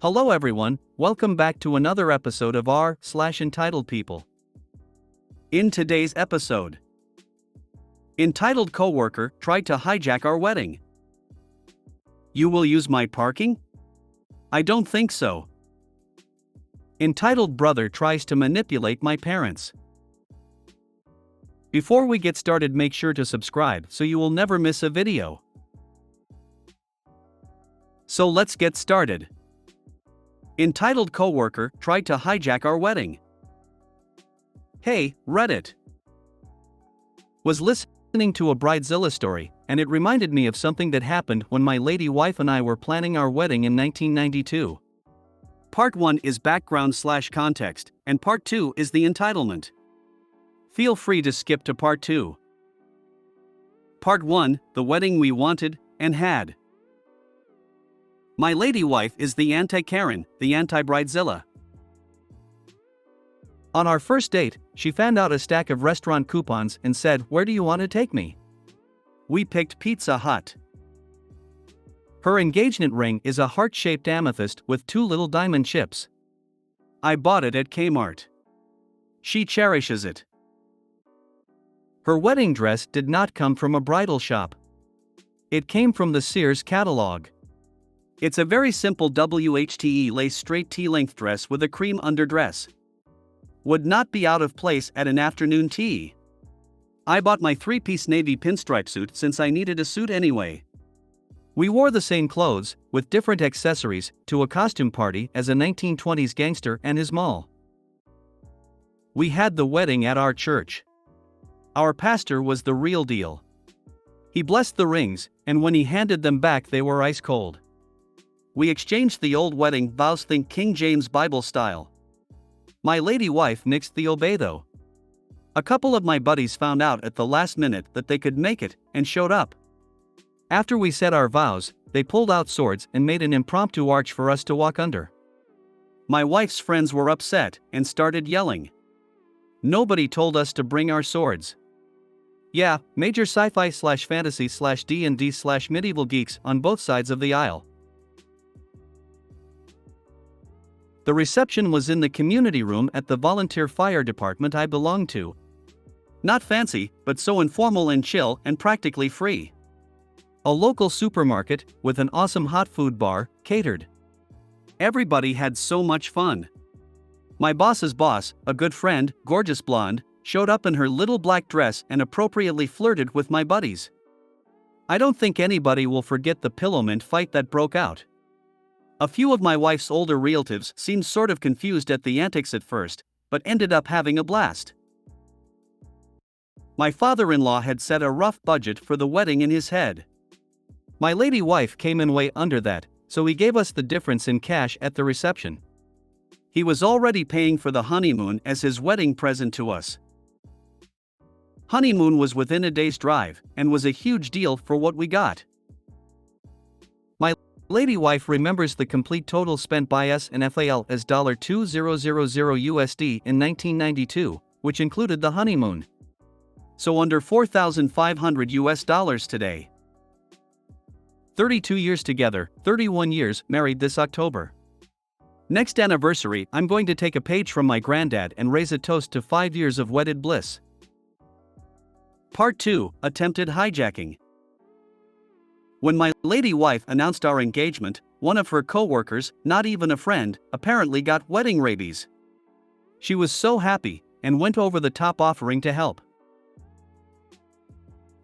Hello everyone, welcome back to another episode of r/Entitled People. In today's episode, Entitled Coworker tried to hijack our wedding. You will use my parking? I don't think so. Entitled brother tries to manipulate my parents. Before we get started, make sure to subscribe so you will never miss a video. So let's get started. Entitled Coworker tried to hijack our wedding. Hey, Reddit. Was listening to a Bridezilla story, and it reminded me of something that happened when my lady wife and I were planning our wedding in 1992. Part 1 is background/context, and Part 2 is the entitlement. Feel free to skip to Part 2. Part 1, the wedding we wanted and had. My lady wife is the anti-Karen, the anti-Bridezilla. On our first date, she found out a stack of restaurant coupons and said, "Where do you want to take me?" We picked Pizza Hut. Her engagement ring is a heart-shaped amethyst with 2 little diamond chips. I bought it at Kmart. She cherishes it. Her wedding dress did not come from a bridal shop. It came from the Sears catalog. It's a very simple WHTE lace straight T-length dress with a cream underdress. Would not be out of place at an afternoon tea. I bought my 3-piece navy pinstripe suit since I needed a suit anyway. We wore the same clothes, with different accessories, to a costume party as a 1920s gangster and his mall. We had the wedding at our church. Our pastor was the real deal. He blessed the rings, and when he handed them back they were ice cold. We exchanged the old wedding vows, think King James Bible style. My lady wife nixed the obey though. A couple of my buddies found out at the last minute that they could make it, and showed up. After we said our vows, they pulled out swords and made an impromptu arch for us to walk under. My wife's friends were upset and started yelling. Nobody told us to bring our swords. Yeah, major sci-fi/fantasy/D&D/medieval geeks on both sides of the aisle. The reception was in the community room at the volunteer fire department I belonged to. Not fancy, but so informal and chill and practically free. A local supermarket, with an awesome hot food bar, catered. Everybody had so much fun. My boss's boss, a good friend, gorgeous blonde, showed up in her little black dress and appropriately flirted with my buddies. I don't think anybody will forget the pillowment fight that broke out. A few of my wife's older relatives seemed sort of confused at the antics at first, but ended up having a blast. My father-in-law had set a rough budget for the wedding in his head. My lady wife came in way under that, so he gave us the difference in cash at the reception. He was already paying for the honeymoon as his wedding present to us. Honeymoon was within a day's drive, and was a huge deal for what we got. My lady wife remembers the complete total spent by us and FAL as $2,000 USD in 1992, which included the honeymoon. So under $4,500 US today. 32 years together, 31 years married this October. Next anniversary, I'm going to take a page from my granddad and raise a toast to 5 years of wedded bliss. Part 2, attempted hijacking. When my lady wife announced our engagement, one of her co-workers, not even a friend, apparently got wedding rabies. She was so happy, and went over the top offering to help.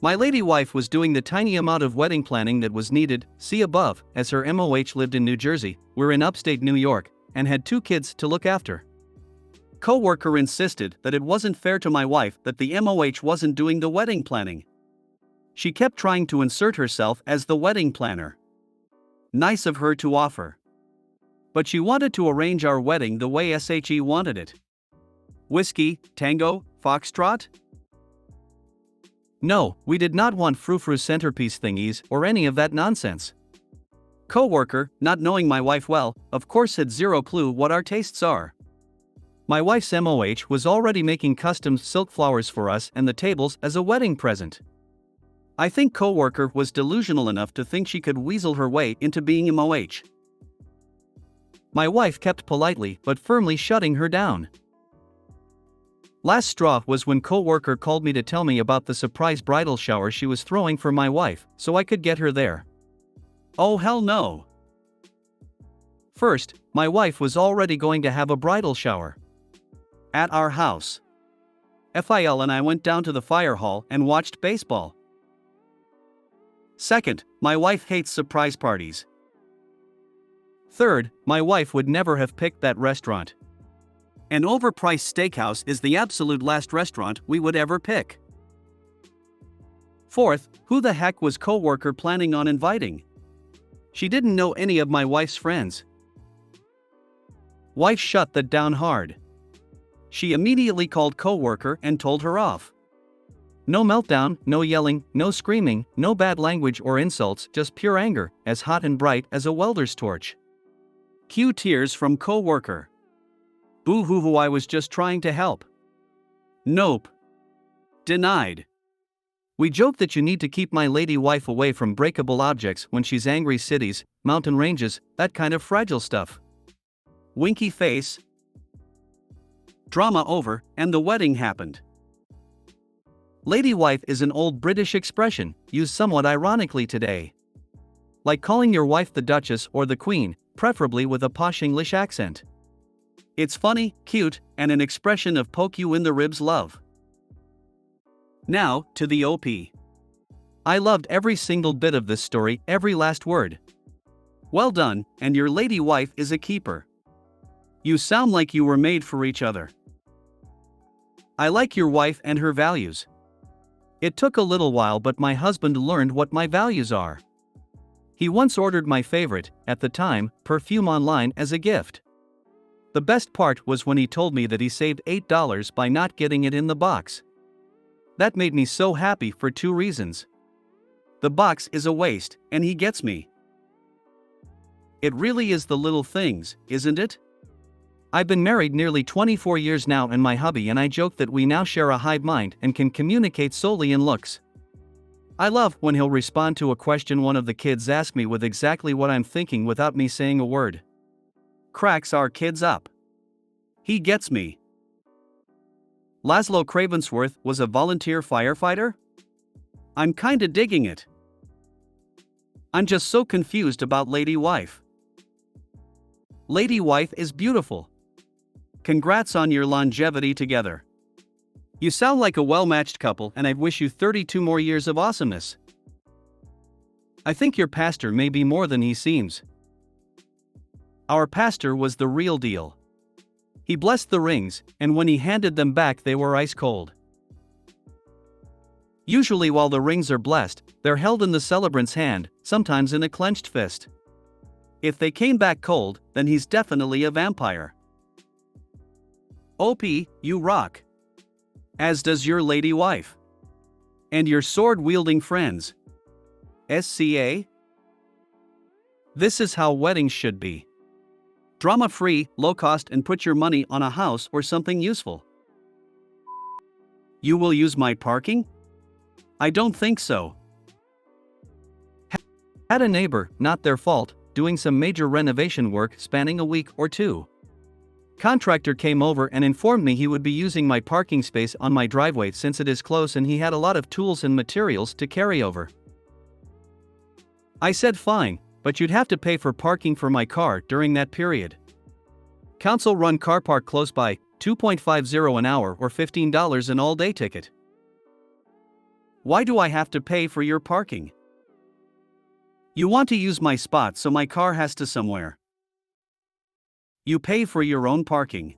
My lady wife was doing the tiny amount of wedding planning that was needed, see above, as her MOH lived in New Jersey, we're in upstate New York, and had 2 kids to look after. Co-worker insisted that it wasn't fair to my wife that the MOH wasn't doing the wedding planning. She kept trying to insert herself as the wedding planner. Nice of her to offer. But she wanted to arrange our wedding the way SHE wanted it. Whiskey, Tango, Foxtrot? No, we did not want frou-frou centerpiece thingies or any of that nonsense. Co-worker, not knowing my wife well, of course had zero clue what our tastes are. My wife's MOH was already making custom silk flowers for us and the tables as a wedding present. I think coworker was delusional enough to think she could weasel her way into being MOH. My wife kept politely but firmly shutting her down. Last straw was when coworker called me to tell me about the surprise bridal shower she was throwing for my wife, so I could get her there. Oh hell no. First, my wife was already going to have a bridal shower at our house. Phil and I went down to the fire hall and watched baseball. Second, my wife hates surprise parties. Third, my wife would never have picked that restaurant. An overpriced steakhouse is the absolute last restaurant we would ever pick. Fourth, who the heck was coworker planning on inviting? She didn't know any of my wife's friends. Wife shut that down hard. She immediately called coworker and told her off. No meltdown, no yelling, no screaming, no bad language or insults, just pure anger, as hot and bright as a welder's torch. Cue tears from coworker. Boo hoo hoo, I was just trying to help. Nope. Denied. We joke that you need to keep my lady wife away from breakable objects when she's angry, cities, mountain ranges, that kind of fragile stuff. Winky face. Drama over, and the wedding happened. Lady wife is an old British expression, used somewhat ironically today. Like calling your wife the Duchess or the Queen, preferably with a posh English accent. It's funny, cute, and an expression of poke you in the ribs love. Now, to the OP. I loved every single bit of this story, every last word. Well done, and your lady wife is a keeper. You sound like you were made for each other. I like your wife and her values. It took a little while, but my husband learned what my values are. He once ordered my favorite, at the time, perfume online as a gift. The best part was when he told me that he saved $8 by not getting it in the box. That made me so happy for two reasons. The box is a waste, and he gets me. It really is the little things, isn't it? I've been married nearly 24 years now, and my hubby and I joke that we now share a hive mind and can communicate solely in looks. I love when he'll respond to a question one of the kids asks me with exactly what I'm thinking without me saying a word. Cracks our kids up. He gets me. Laszlo Cravensworth was a volunteer firefighter? I'm kinda digging it. I'm just so confused about lady wife. Lady wife is beautiful. Congrats on your longevity together. You sound like a well-matched couple, and I wish you 32 more years of awesomeness. I think your pastor may be more than he seems. Our pastor was the real deal. He blessed the rings, and when he handed them back they were ice cold. Usually while the rings are blessed, they're held in the celebrant's hand, sometimes in a clenched fist. If they came back cold, then he's definitely a vampire. OP, you rock. As does your lady wife. And your sword-wielding friends. SCA? This is how weddings should be. Drama-free, low-cost, and put your money on a house or something useful. You will use my parking? I don't think so. Had a neighbor, not their fault, doing some major renovation work spanning a week or two. Contractor came over and informed me he would be using my parking space on my driveway since it is close and he had a lot of tools and materials to carry over. I said fine, but you'd have to pay for parking for my car during that period. Council run car park close by, $2.50 an hour or $15 an all-day ticket. Why do I have to pay for your parking? You want to use my spot so my car has to somewhere. You pay for your own parking.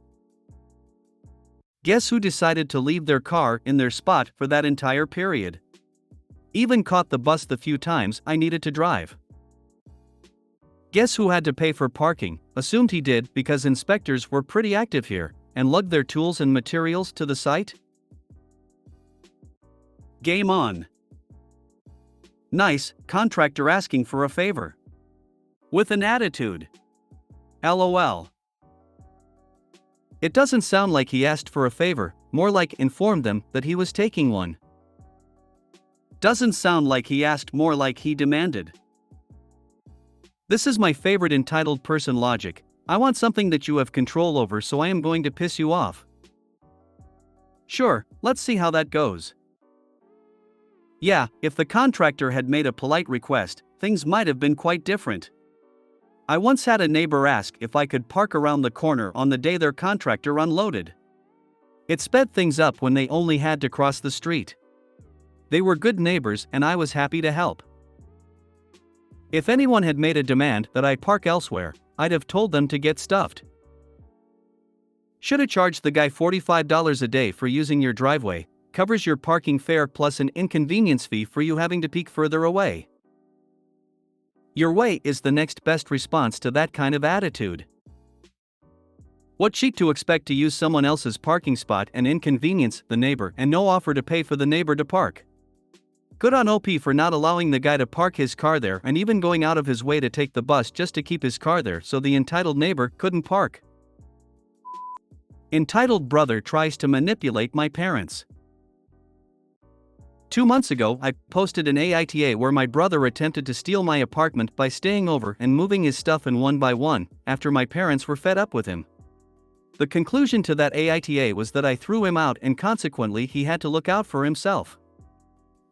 Guess who decided to leave their car in their spot for that entire period? Even caught the bus the few times I needed to drive. Guess who had to pay for parking? Assumed he did because inspectors were pretty active here and lugged their tools and materials to the site? Game on. Nice, contractor asking for a favor. With an attitude. LOL. It doesn't sound like he asked for a favor, more like informed them that he was taking one. Doesn't sound like he asked, more like he demanded. This is my favorite entitled person logic. I want something that you have control over, so I am going to piss you off. Sure, let's see how that goes. Yeah, if the contractor had made a polite request, things might have been quite different. I once had a neighbor ask if I could park around the corner on the day their contractor unloaded. It sped things up when they only had to cross the street. They were good neighbors and I was happy to help. If anyone had made a demand that I park elsewhere, I'd have told them to get stuffed. Should have charged the guy $45 a day for using your driveway, covers your parking fare plus an inconvenience fee for you having to peek further away. Your way is the next best response to that kind of attitude. What cheek to expect to use someone else's parking spot and inconvenience the neighbor and no offer to pay for the neighbor to park. Good on OP for not allowing the guy to park his car there and even going out of his way to take the bus just to keep his car there so the entitled neighbor couldn't park. Entitled brother tries to manipulate my parents. 2 months ago, I posted an AITA where my brother attempted to steal my apartment by staying over and moving his stuff in one by one after my parents were fed up with him. The conclusion to that AITA was that I threw him out and consequently he had to look out for himself.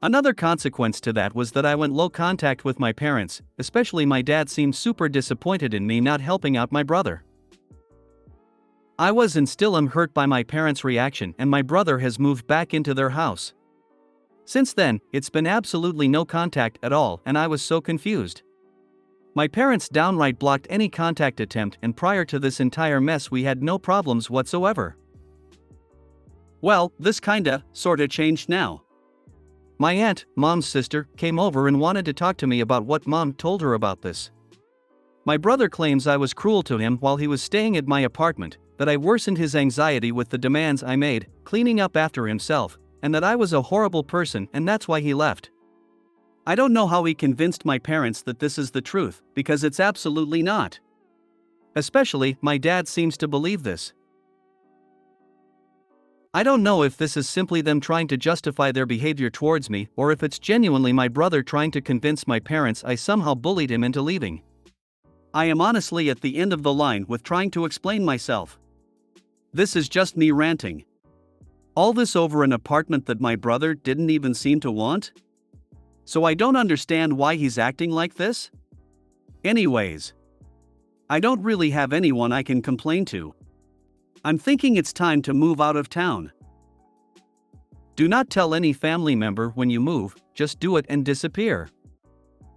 Another consequence to that was that I went low contact with my parents, especially my dad seemed super disappointed in me not helping out my brother. I was and still am hurt by my parents' reaction and my brother has moved back into their house. Since then, it's been absolutely no contact at all and I was so confused. My parents downright blocked any contact attempt and prior to this entire mess we had no problems whatsoever. Well, this sorta changed now. My aunt, mom's sister, came over and wanted to talk to me about what mom told her about this. My brother claims I was cruel to him while he was staying at my apartment, that I worsened his anxiety with the demands I made, cleaning up after himself, and that I was a horrible person and that's why he left. I don't know how he convinced my parents that this is the truth, because it's absolutely not. Especially, my dad seems to believe this. I don't know if this is simply them trying to justify their behavior towards me or if it's genuinely my brother trying to convince my parents I somehow bullied him into leaving. I am honestly at the end of the line with trying to explain myself. This is just me ranting. All this over an apartment that my brother didn't even seem to want? So I don't understand why he's acting like this? Anyways, I don't really have anyone I can complain to. I'm thinking it's time to move out of town. Do not tell any family member when you move, just do it and disappear.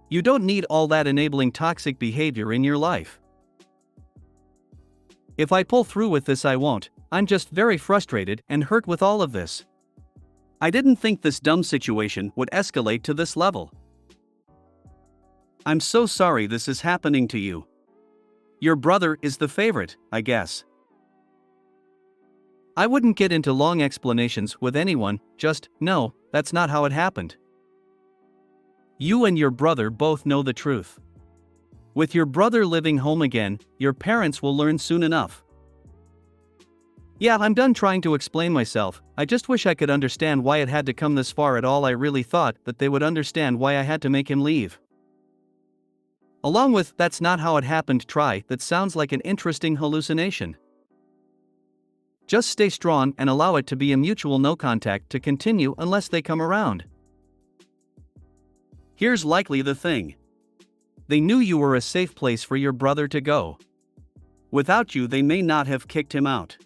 You don't need all that enabling toxic behavior in your life. If I pull through with this, I won't. I'm just very frustrated and hurt with all of this. I didn't think this dumb situation would escalate to this level. I'm so sorry this is happening to you. Your brother is the favorite, I guess. I wouldn't get into long explanations with anyone, just, no, that's not how it happened. You and your brother both know the truth. With your brother living home again, your parents will learn soon enough. Yeah, I'm done trying to explain myself. I just wish I could understand why it had to come this far at all. I really thought that they would understand why I had to make him leave. Along with, that's not how it happened, try, that sounds like an interesting hallucination. Just stay strong and allow it to be a mutual no contact to continue unless they come around. Here's likely the thing. They knew you were a safe place for your brother to go. Without you, they may not have kicked him out.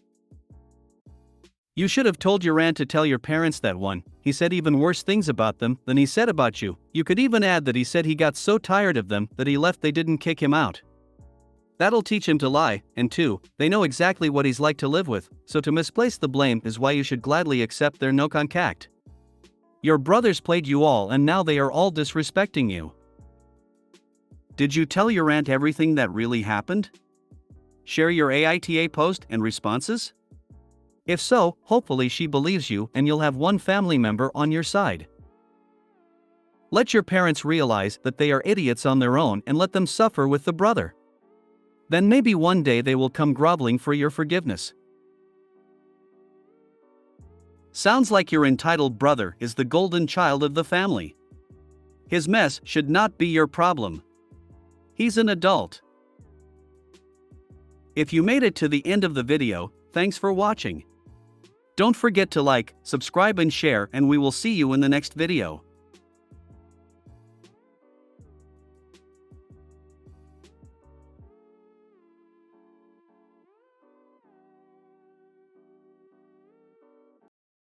You should have told your aunt to tell your parents that one. He said even worse things about them than he said about you. You could even add that he said he got so tired of them that he left, they didn't kick him out. That'll teach him to lie, and 2, they know exactly what he's like to live with, so to misplace the blame is why you should gladly accept their no contact. Your brothers played you all and now they are all disrespecting you. Did you tell your aunt everything that really happened? Share your AITA post and responses? If so, hopefully she believes you and you'll have one family member on your side. Let your parents realize that they are idiots on their own and let them suffer with the brother. Then maybe one day they will come groveling for your forgiveness. Sounds like your entitled brother is the golden child of the family. His mess should not be your problem. He's an adult. If you made it to the end of the video, thanks for watching. Don't forget to like, subscribe and share, and we will see you in the next video.